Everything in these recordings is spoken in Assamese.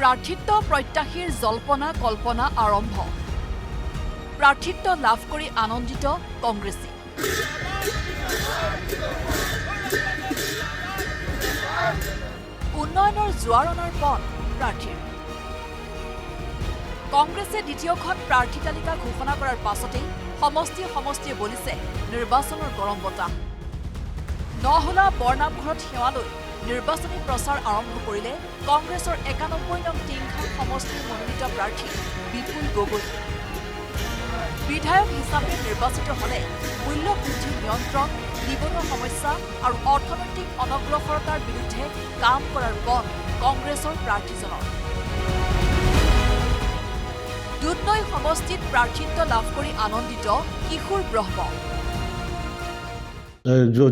প্ৰাৰ্থিত্ব প্ৰত্যাশীৰ জল্পনা কল্পনা আৰম্ভ প্ৰাৰ্থিত্ব লাভ কৰি আনন্দিত কংগ্ৰেছী উন্নয়নৰ জোৱাৰ অনাৰ পথ প্ৰাৰ্থীৰ কংগ্ৰেছে দ্বিতীয়খন প্ৰাৰ্থী তালিকা ঘোষণা কৰাৰ পাছতেই সমষ্টিয়ে বলিছে নিৰ্বাচনৰ গৰম বতাহ নহলা বৰ্ণামঘৰত সেৱালৈ নিৰ্বাচনী প্ৰচাৰ আৰম্ভ কৰিলে কংগ্ৰেছৰ ৯১ নং টিংখাং সমষ্টিৰ মনোনীত প্ৰাৰ্থী বিপুল গগৈ বিধায়ক হিচাপে নিৰ্বাচিত হলে মূল্য বৃদ্ধি নিয়ন্ত্ৰণ নিবনুৱা সমস্যা আৰু অৰ্থনৈতিক অনগ্ৰসৰতাৰ বিৰুদ্ধে কাম কৰাৰ পথ কংগ্ৰেছৰ প্ৰাৰ্থীজনৰ দুধনৈ সমষ্টিত প্ৰাৰ্থিত্ব লাভ কৰি আনন্দিত কিশোৰ ব্ৰহ্ম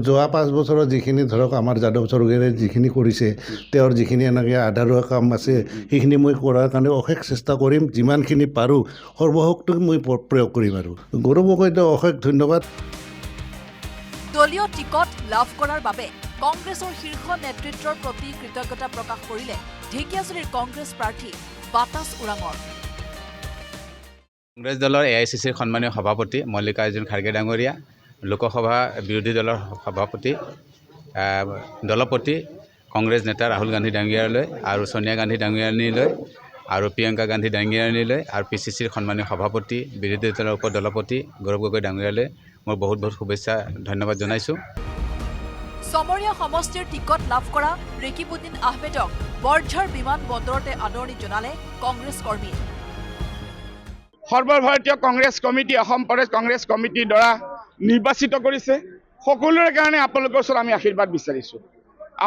যোৱা 5 বছৰত যিখিনি ধৰক আমাৰ যাদৱ চৰকাৰে যিখিনি কৰিছে তেওঁৰ যিখিনি এনেকৈ আধাৰুৱা কাম আছে সেইখিনি মই কৰাৰ কাৰণে অশেষ চেষ্টা কৰিম যিমানখিনি পাৰোঁ সৰ্বশক্তি মই প্ৰয়োগ কৰিম আৰু গৌৰৱক অশেষ ধন্যবাদ দলীয় টিকট লাভ কৰাৰ বাবে কংগ্ৰেছৰ শীৰ্ষ নেতৃত্বৰ প্ৰতি কৃতজ্ঞতা প্ৰকাশ কৰিলে ঢেকিয়াজুলিৰ কংগ্ৰেছ প্ৰাৰ্থী বাতাস ওৰাঙৰ কংগ্ৰেছ দলৰ AICCৰ সন্মানীয় সভাপতি মল্লিকাৰ্জুন খাৰ্গে ডাঙৰীয়া লোকসভা বিৰোধী দলৰ সভাপতি দলপতি কংগ্ৰেছ নেতা ৰাহুল গান্ধী ডাঙৰীয়ালৈ আৰু সোনিয়া গান্ধী ডাঙৰীয়ানীলৈ আৰু প্ৰিয়ংকা গান্ধী ডাঙৰীয়ানীলৈ আৰু PCCৰ সন্মানীয় সভাপতি বিৰোধী দলৰ উপদলপতি গৌৰৱ গগৈ ডাঙৰীয়ালৈ মই বহুত শুভেচ্ছা ধন্যবাদ জনাইছোঁ সমৰীয়া সমষ্টিৰ টিকট লাভ কৰা ৰেকিবুদ্দিন আহমেদক বৰঝাৰ বিমান বন্দৰতে আদৰণি জনালে কংগ্ৰেছ কৰ্মী সৰ্বভাৰতীয় কংগ্ৰেছ কমিটি অসম প্ৰদেশ কংগ্ৰেছ কমিটিৰ দ্বাৰা নিৰ্বাচিত কৰিছে সকলোৰে কাৰণে আপোনালোকৰ ওচৰত আমি আশীৰ্বাদ বিচাৰিছোঁ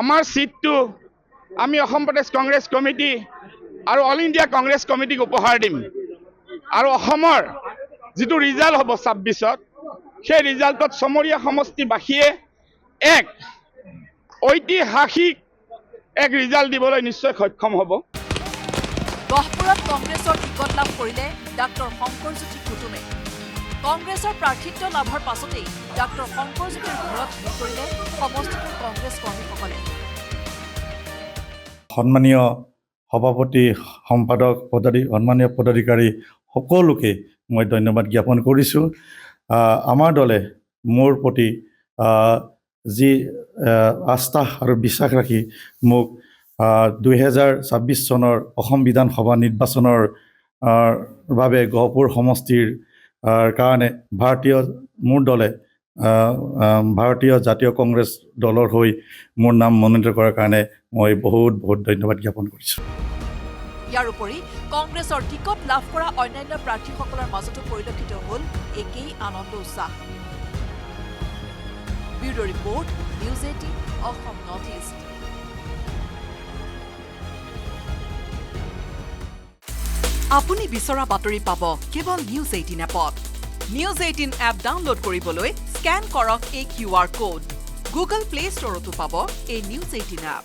আমাৰ সিটটো আমি অসম প্ৰদেশ কংগ্ৰেছ কমিটি আৰু অল ইণ্ডিয়া কংগ্ৰেছ কমিটিক উপহাৰ দিম আৰু অসমৰ যিটো ৰিজাল্ট হ'ব 26ত সেই ৰিজাল্টত সমৰীয়া সমষ্টিবাসীয়ে এক ঐতিহাসিক এক ৰিজাল্ট দিবলৈ নিশ্চয় সক্ষম হ'ব গহপুৰত কংগ্ৰেছৰ টিকট লাভ কৰিলে ডাক্তৰ শংকৰজ্যোতি কুতুমে কংগ্ৰেছৰ প্ৰাৰ্থিত্ব লাভৰ পাছতেই ডাক্তৰ শংকৰজ্যোতিৰ ঘৰত ভিৰ কৰিলে সমষ্টিটোৰ কংগ্ৰেছ কৰ্মীসকলে সন্মানীয় সভাপতি সম্পাদক সন্মানীয় পদাধিকাৰী সকলোকে মই ধন্যবাদ জ্ঞাপন কৰিছোঁ আমাৰ দলে মোৰ প্ৰতি যি আস্থা আৰু বিশ্বাস ৰাখি মোক 2026 চনৰ অসম বিধানসভা নিৰ্বাচনৰ বাবে গহপুৰ সমষ্টিৰ কাৰণে মোৰ দলে ভাৰতীয় জাতীয় কংগ্ৰেছ দলৰ হৈ মোৰ নাম মনোনীত কৰাৰ কাৰণে মই বহুত ধন্যবাদ জ্ঞাপন কৰিছোঁ ইয়াৰ উপৰি কংগ্ৰেছৰ টিকট লাভ কৰা অন্যান্য প্ৰাৰ্থীসকলৰ মাজতো পৰিলক্ষিত হ'ল একেই আনন্দ উৎসাহ bureau report news 18 Assam north east আপুনি বিচৰা বাতৰি পাব কেৱল নিউজ 18 এপত নিউজ 18 এপ ডাউনলোড কৰিবলৈ স্কেন কৰক এই QR কোড গুগল প্লে ষ্টৰতো পাব এই নিউজ 18 এপ